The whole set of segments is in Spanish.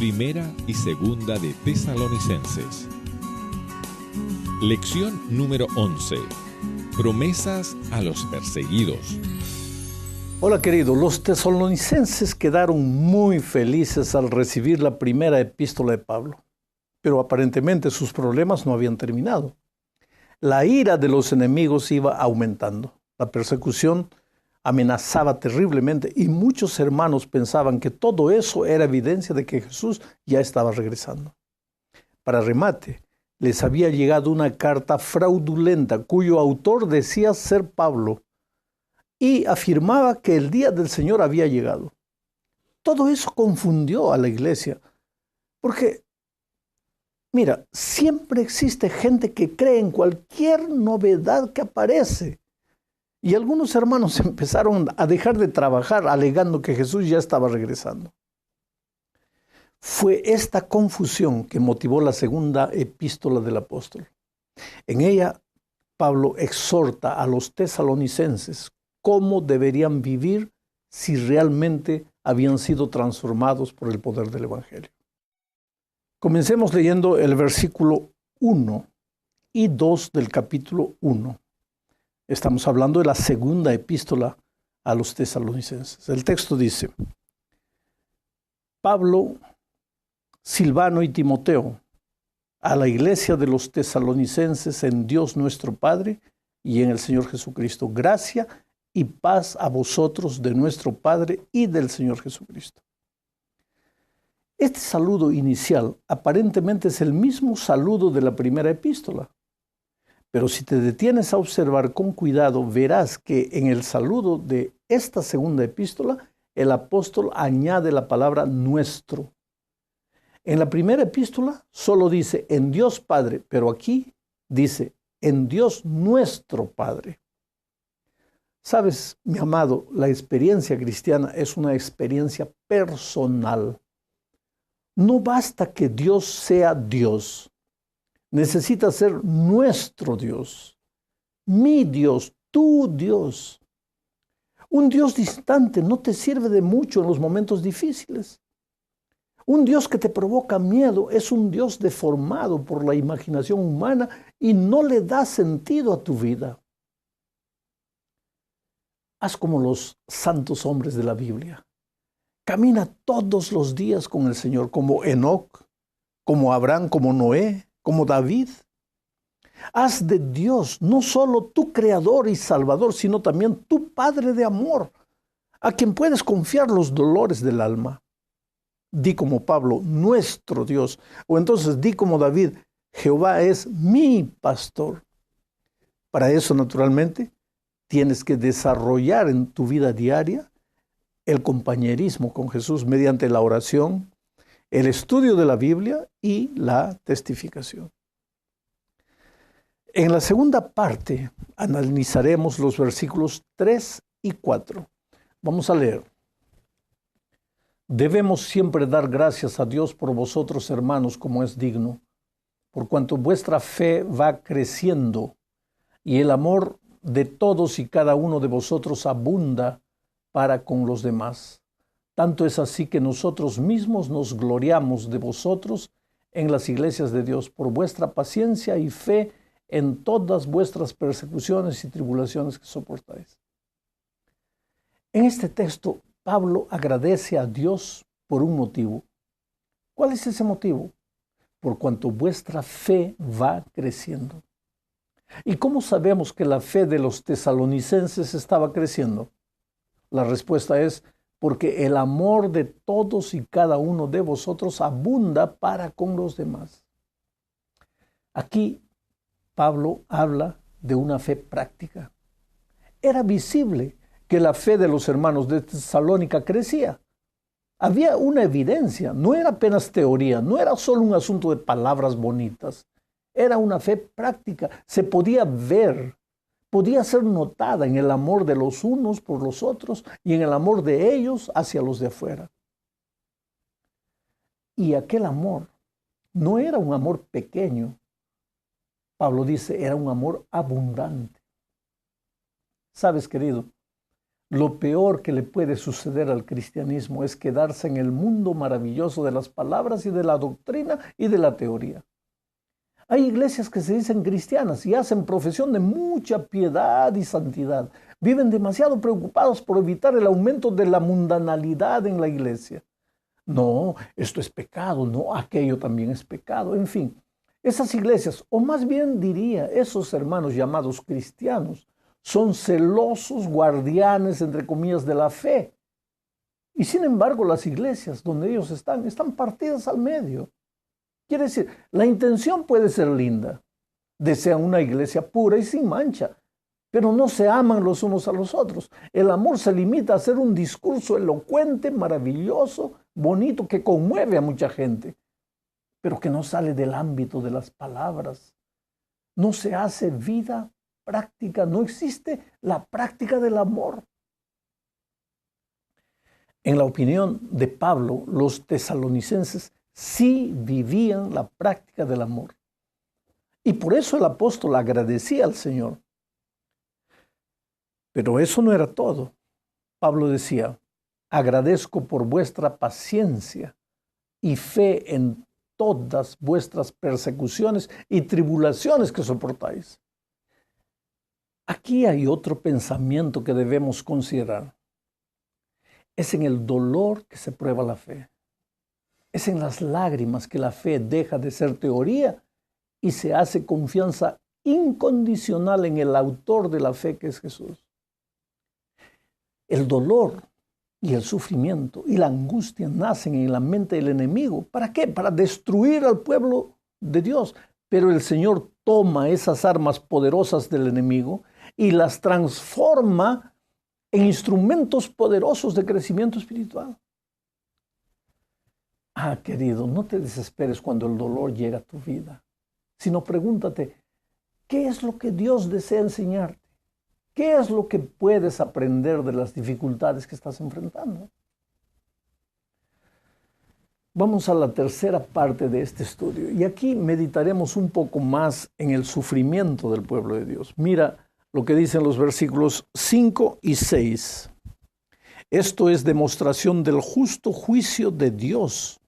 Primera y Segunda de Tesalonicenses. Lección número 11. Promesas a los perseguidos. Hola queridos, los tesalonicenses quedaron muy felices al recibir la primera epístola de Pablo, pero aparentemente sus problemas no habían terminado. La ira de los enemigos iba aumentando, la persecución amenazaba terriblemente y muchos hermanos pensaban que todo eso era evidencia de que Jesús ya estaba regresando. Para remate, les había llegado una carta fraudulenta cuyo autor decía ser Pablo y afirmaba que el día del Señor había llegado. Todo eso confundió a la iglesia, porque, mira, siempre existe gente que cree en cualquier novedad que aparece. Y algunos hermanos empezaron a dejar de trabajar alegando que Jesús ya estaba regresando. Fue esta confusión que motivó la segunda epístola del apóstol. En ella, Pablo exhorta a los tesalonicenses cómo deberían vivir si realmente habían sido transformados por el poder del Evangelio. Comencemos leyendo el versículo 1 y 2 del capítulo 1. Estamos hablando de la segunda epístola a los tesalonicenses. El texto dice: Pablo, Silvano y Timoteo, a la iglesia de los tesalonicenses en Dios nuestro Padre y en el Señor Jesucristo, gracia y paz a vosotros de nuestro Padre y del Señor Jesucristo. Este saludo inicial aparentemente es el mismo saludo de la primera epístola. Pero si te detienes a observar con cuidado, verás que en el saludo de esta segunda epístola, el apóstol añade la palabra nuestro. En la primera epístola solo dice en Dios Padre, pero aquí dice en Dios nuestro Padre. Sabes, mi amado, la experiencia cristiana es una experiencia personal. No basta que Dios sea Dios. Necesita ser nuestro Dios, mi Dios, tu Dios. Un Dios distante no te sirve de mucho en los momentos difíciles. Un Dios que te provoca miedo es un Dios deformado por la imaginación humana y no le da sentido a tu vida. Haz como los santos hombres de la Biblia. Camina todos los días con el Señor, como Enoc, como Abraham, como Noé, como David. Haz de Dios no solo tu creador y salvador, sino también tu Padre de amor, a quien puedes confiar los dolores del alma. Di como Pablo, nuestro Dios, o entonces di como David, Jehová es mi pastor. Para eso, naturalmente, tienes que desarrollar en tu vida diaria el compañerismo con Jesús mediante la oración, el estudio de la Biblia y la testificación. En la segunda parte analizaremos los versículos 3 y 4. Vamos a leer. Debemos siempre dar gracias a Dios por vosotros, hermanos, como es digno, por cuanto vuestra fe va creciendo y el amor de todos y cada uno de vosotros abunda para con los demás. Tanto es así que nosotros mismos nos gloriamos de vosotros en las iglesias de Dios por vuestra paciencia y fe en todas vuestras persecuciones y tribulaciones que soportáis. En este texto, Pablo agradece a Dios por un motivo. ¿Cuál es ese motivo? Por cuanto vuestra fe va creciendo. ¿Y cómo sabemos que la fe de los tesalonicenses estaba creciendo? La respuesta es porque el amor de todos y cada uno de vosotros abunda para con los demás. Aquí Pablo habla de una fe práctica. Era visible que la fe de los hermanos de Tesalónica crecía. Había una evidencia, no era apenas teoría, no era solo un asunto de palabras bonitas. Era una fe práctica, se podía ver, podía ser notada en el amor de los unos por los otros y en el amor de ellos hacia los de afuera. Y aquel amor no era un amor pequeño. Pablo dice, era un amor abundante. Sabes, querido, Lo peor que le puede suceder al cristianismo es quedarse en el mundo maravilloso de las palabras y de la doctrina y de la teoría. Hay iglesias que se dicen cristianas y hacen profesión de mucha piedad y santidad. Viven demasiado preocupados por evitar el aumento de la mundanalidad en la iglesia. No, esto es pecado, no, aquello también es pecado. En fin, esas iglesias, o más bien diría, esos hermanos llamados cristianos, son celosos guardianes, entre comillas, de la fe. Y sin embargo, las iglesias donde ellos están partidas al medio. Quiere decir, la intención puede ser linda. Desean una iglesia pura y sin mancha, pero no se aman los unos a los otros. El amor se limita a hacer un discurso elocuente, maravilloso, bonito, que conmueve a mucha gente, pero que no sale del ámbito de las palabras. No se hace vida práctica, no existe la práctica del amor. En la opinión de Pablo, los tesalonicenses sí vivían la práctica del amor. Y por eso el apóstol agradecía al Señor. Pero eso no era todo. Pablo decía, agradezco por vuestra paciencia y fe en todas vuestras persecuciones y tribulaciones que soportáis. Aquí hay otro pensamiento que debemos considerar. Es en el dolor que se prueba la fe. Es en las lágrimas que la fe deja de ser teoría y se hace confianza incondicional en el autor de la fe, que es Jesús. El dolor y el sufrimiento y la angustia nacen en la mente del enemigo. ¿Para qué? Para destruir al pueblo de Dios. Pero el Señor toma esas armas poderosas del enemigo y las transforma en instrumentos poderosos de crecimiento espiritual. Ah, querido, no te desesperes cuando el dolor llega a tu vida, sino pregúntate, ¿qué es lo que Dios desea enseñarte? ¿Qué es lo que puedes aprender de las dificultades que estás enfrentando? Vamos a la tercera parte de este estudio y aquí meditaremos un poco más en el sufrimiento del pueblo de Dios. Mira lo que dicen los versículos 5 y 6. Esto es demostración del justo juicio de Dios,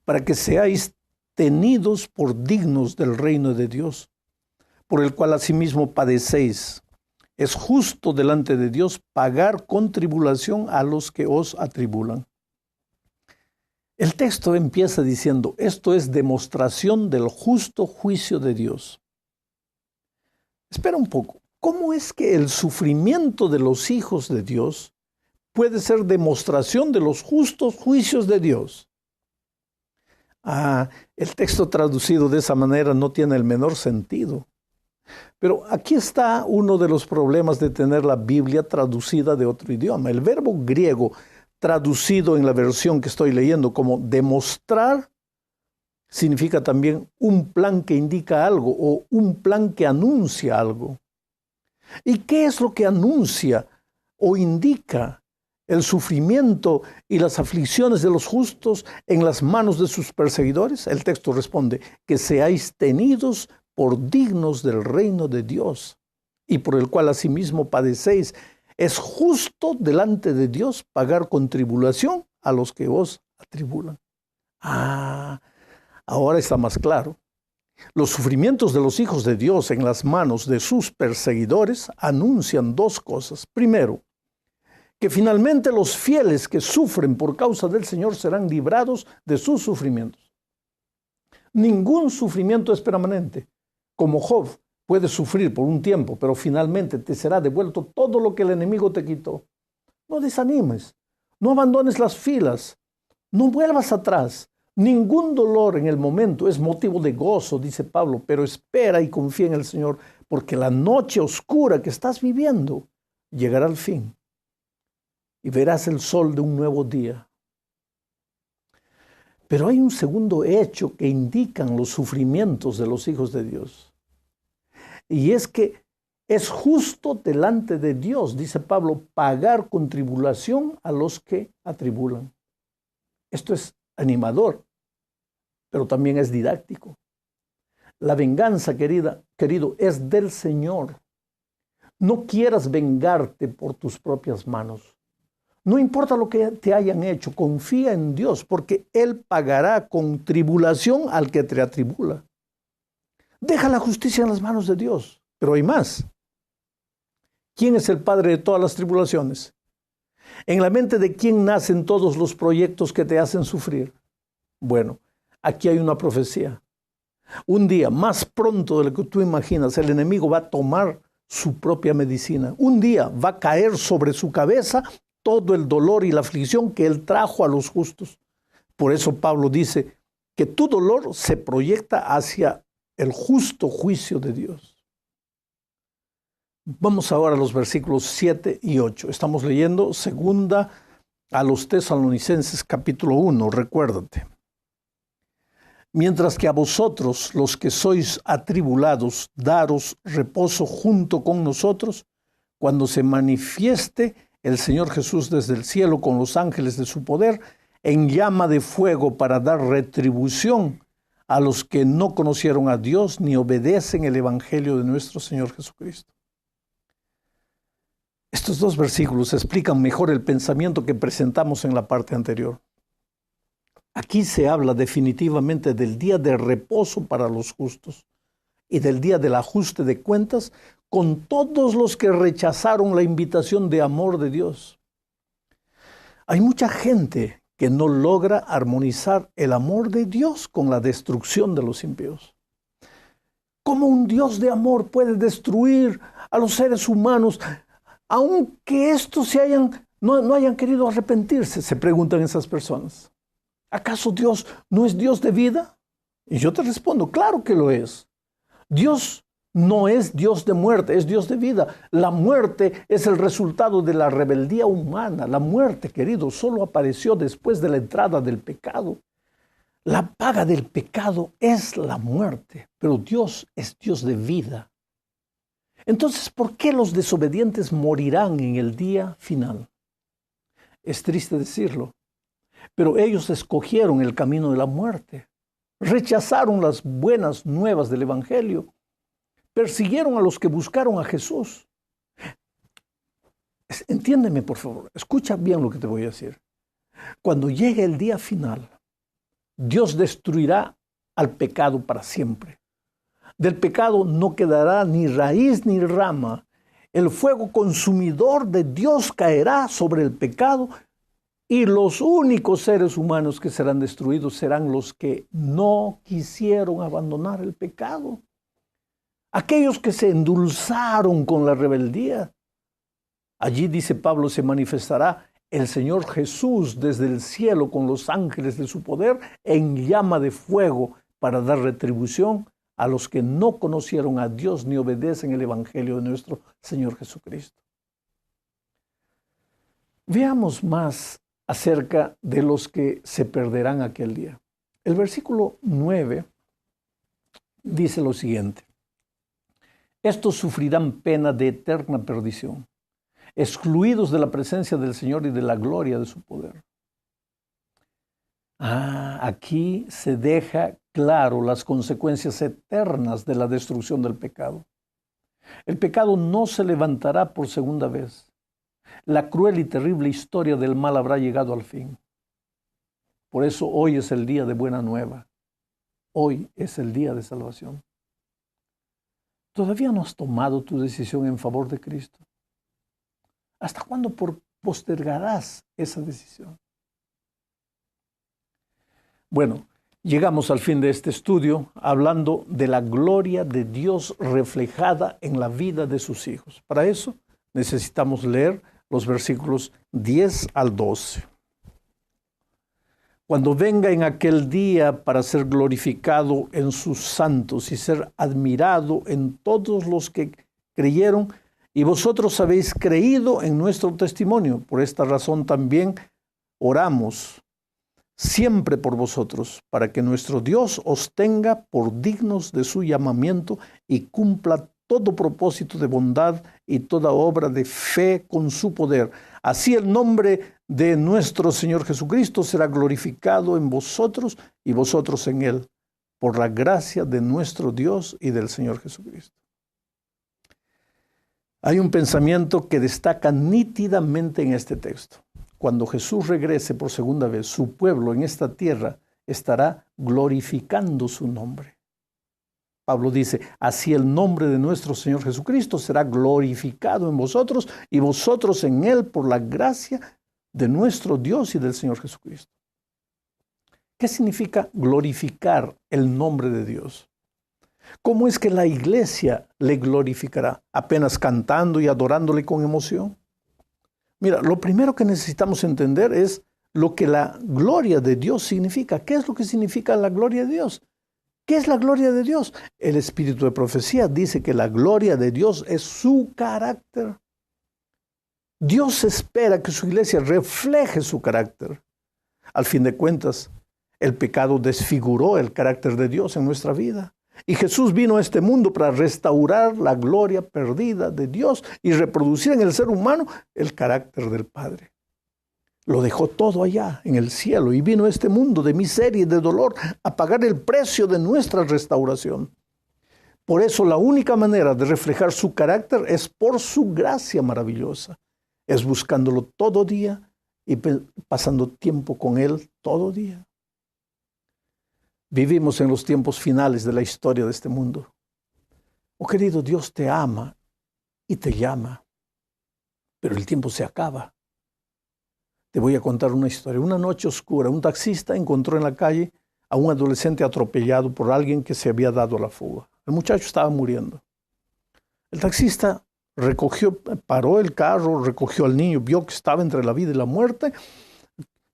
para que seáis tenidos por dignos del reino de Dios, por el cual asimismo padecéis. Es justo delante de Dios pagar con tribulación a los que os atribulan. El texto empieza diciendo, esto es demostración del justo juicio de Dios. Espera un poco, ¿cómo es que el sufrimiento de los hijos de Dios puede ser demostración de los justos juicios de Dios? El texto traducido de esa manera no tiene el menor sentido. Pero aquí está uno de los problemas de tener la Biblia traducida de otro idioma. El verbo griego traducido en la versión que estoy leyendo como demostrar significa también un plan que indica algo o un plan que anuncia algo. ¿Y qué es lo que anuncia o indica el sufrimiento y las aflicciones de los justos en las manos de sus perseguidores? El texto responde, que seáis tenidos por dignos del reino de Dios, y por el cual asimismo padecéis. Es justo delante de Dios pagar con tribulación a los que os atribulan. Ahora está más claro. Los sufrimientos de los hijos de Dios en las manos de sus perseguidores anuncian dos cosas. Primero, que finalmente los fieles que sufren por causa del Señor serán librados de sus sufrimientos. Ningún sufrimiento es permanente. Como Job, puedes sufrir por un tiempo, pero finalmente te será devuelto todo lo que el enemigo te quitó. No desanimes, no abandones las filas, no vuelvas atrás. Ningún dolor en el momento es motivo de gozo, dice Pablo, pero espera y confía en el Señor, porque la noche oscura que estás viviendo llegará al fin y verás el sol de un nuevo día. Pero hay un segundo hecho que indican los sufrimientos de los hijos de Dios. Y es que es justo delante de Dios, dice Pablo, pagar con tribulación a los que atribulan. Esto es animador, pero también es didáctico. La venganza, querido, es del Señor. No quieras vengarte por tus propias manos. No importa lo que te hayan hecho, confía en Dios, porque Él pagará con tribulación al que te atribula. Deja la justicia en las manos de Dios. Pero hay más. ¿Quién es el padre de todas las tribulaciones? ¿En la mente de quién nacen todos los proyectos que te hacen sufrir? Bueno, aquí hay una profecía. Un día, más pronto de lo que tú imaginas, el enemigo va a tomar su propia medicina. Un día va a caer sobre su cabeza todo el dolor y la aflicción que Él trajo a los justos. Por eso Pablo dice que tu dolor se proyecta hacia el justo juicio de Dios. Vamos ahora a los versículos 7 y 8. Estamos leyendo segunda a los Tesalonicenses capítulo 1, recuérdate. Mientras que a vosotros, los que sois atribulados, daros reposo junto con nosotros, cuando se manifieste el Señor Jesús desde el cielo con los ángeles de su poder, en llama de fuego para dar retribución a los que no conocieron a Dios ni obedecen el evangelio de nuestro Señor Jesucristo. Estos dos versículos explican mejor el pensamiento que presentamos en la parte anterior. Aquí se habla definitivamente del día de reposo para los justos y del día del ajuste de cuentas con todos los que rechazaron la invitación de amor de Dios. Hay mucha gente que no logra armonizar el amor de Dios con la destrucción de los impíos. ¿Cómo un Dios de amor puede destruir a los seres humanos, aunque estos no hayan querido arrepentirse? Se preguntan esas personas. ¿Acaso Dios no es Dios de vida? Y yo te respondo, claro que lo es. Dios no es Dios de muerte, es Dios de vida. La muerte es el resultado de la rebeldía humana. La muerte, querido, solo apareció después de la entrada del pecado. La paga del pecado es la muerte, pero Dios es Dios de vida. Entonces, ¿por qué los desobedientes morirán en el día final? Es triste decirlo, pero ellos escogieron el camino de la muerte. Rechazaron las buenas nuevas del Evangelio. Persiguieron a los que buscaron a Jesús. Entiéndeme, por favor. Escucha bien lo que te voy a decir. Cuando llegue el día final, Dios destruirá al pecado para siempre. Del pecado no quedará ni raíz ni rama. El fuego consumidor de Dios caerá sobre el pecado y los únicos seres humanos que serán destruidos serán los que no quisieron abandonar el pecado. Aquellos que se endulzaron con la rebeldía. Allí, dice Pablo, se manifestará el Señor Jesús desde el cielo con los ángeles de su poder en llama de fuego para dar retribución a los que no conocieron a Dios ni obedecen el evangelio de nuestro Señor Jesucristo. Veamos más acerca de los que se perderán aquel día. El versículo 9 dice lo siguiente: estos sufrirán pena de eterna perdición, excluidos de la presencia del Señor y de la gloria de su poder. Aquí se deja claro las consecuencias eternas de la destrucción del pecado. El pecado no se levantará por segunda vez. La cruel y terrible historia del mal habrá llegado al fin. Por eso hoy es el día de buena nueva. Hoy es el día de salvación. ¿Todavía no has tomado tu decisión en favor de Cristo? ¿Hasta cuándo postergarás esa decisión? Bueno, llegamos al fin de este estudio hablando de la gloria de Dios reflejada en la vida de sus hijos. Para eso necesitamos leer los versículos 10 al 12. Cuando venga en aquel día para ser glorificado en sus santos y ser admirado en todos los que creyeron, y vosotros habéis creído en nuestro testimonio. Por esta razón también oramos siempre por vosotros, para que nuestro Dios os tenga por dignos de su llamamiento y cumpla todo propósito de bondad y toda obra de fe con su poder. Así el nombre de nuestro Señor Jesucristo será glorificado en vosotros y vosotros en Él, por la gracia de nuestro Dios y del Señor Jesucristo. Hay un pensamiento que destaca nítidamente en este texto. Cuando Jesús regrese por segunda vez, su pueblo en esta tierra estará glorificando su nombre. Pablo dice, así el nombre de nuestro Señor Jesucristo será glorificado en vosotros y vosotros en Él por la gracia de nuestro Dios y del Señor Jesucristo. ¿Qué significa glorificar el nombre de Dios? ¿Cómo es que la iglesia le glorificará? ¿Apenas cantando y adorándole con emoción? Mira, lo primero que necesitamos entender es lo que la gloria de Dios significa. ¿Qué es lo que significa la gloria de Dios? ¿Qué es la gloria de Dios? El espíritu de profecía dice que la gloria de Dios es su carácter. Dios espera que su iglesia refleje su carácter. Al fin de cuentas, el pecado desfiguró el carácter de Dios en nuestra vida. Y Jesús vino a este mundo para restaurar la gloria perdida de Dios y reproducir en el ser humano el carácter del Padre. Lo dejó todo allá en el cielo y vino a este mundo de miseria y de dolor a pagar el precio de nuestra restauración. Por eso la única manera de reflejar su carácter es por su gracia maravillosa. Es buscándolo todo día y pasando tiempo con Él todo día. Vivimos en los tiempos finales de la historia de este mundo. Oh querido, Dios te ama y te llama, pero el tiempo se acaba. Te voy a contar una historia. Una noche oscura, un taxista encontró en la calle a un adolescente atropellado por alguien que se había dado a la fuga. El muchacho estaba muriendo. El taxista paró el carro, recogió al niño, vio que estaba entre la vida y la muerte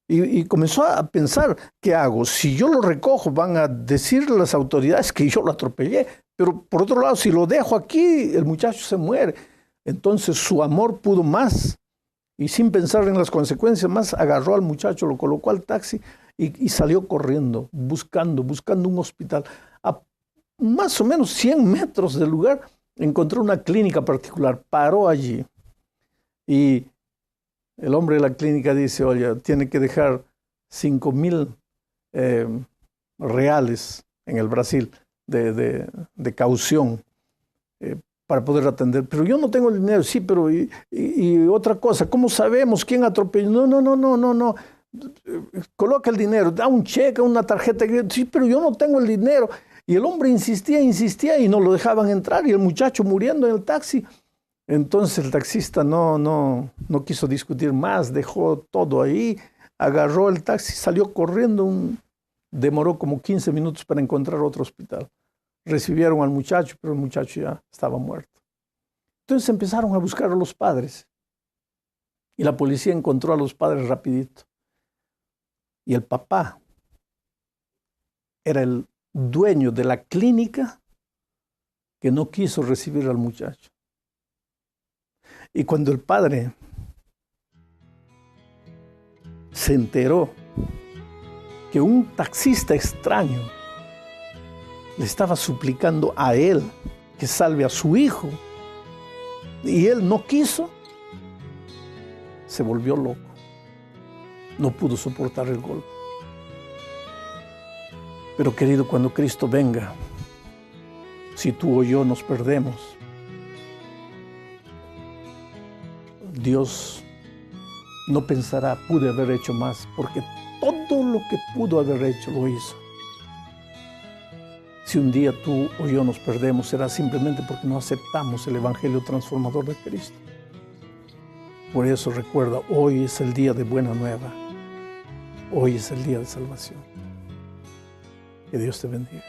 y comenzó a pensar, ¿qué hago? Si yo lo recojo, van a decir las autoridades que yo lo atropellé, pero por otro lado, si lo dejo aquí, el muchacho se muere. Entonces su amor pudo más y sin pensar en las consecuencias más, agarró al muchacho, lo colocó al taxi y salió corriendo, buscando un hospital. A más o menos 100 metros del lugar encontró una clínica particular, paró allí y el hombre de la clínica dice, oye, tiene que dejar 5,000 reales en el Brasil de caución para poder atender. Pero yo no tengo el dinero. Sí, pero y otra cosa, ¿cómo sabemos quién atropelló? No. Coloca el dinero, da un cheque, una tarjeta. Sí, pero yo no tengo el dinero. Y el hombre insistía y no lo dejaban entrar. Y el muchacho muriendo en el taxi. Entonces el taxista no quiso discutir más, dejó todo ahí, agarró el taxi, salió corriendo, demoró como 15 minutos para encontrar otro hospital. Recibieron al muchacho, pero el muchacho ya estaba muerto. Entonces empezaron a buscar a los padres y la policía encontró a los padres rapidito. Y el papá era el dueño de la clínica que no quiso recibir al muchacho. Y cuando el padre se enteró que un taxista extraño le estaba suplicando a él que salve a su hijo, y él no quiso, se volvió loco. No pudo soportar el golpe. Pero querido, cuando Cristo venga, si tú o yo nos perdemos, Dios no pensará, pude haber hecho más, porque todo lo que pudo haber hecho lo hizo. Si un día tú o yo nos perdemos, será simplemente porque no aceptamos el evangelio transformador de Cristo. Por eso recuerda, hoy es el día de buena nueva. Hoy es el día de salvación. Que Dios te bendiga.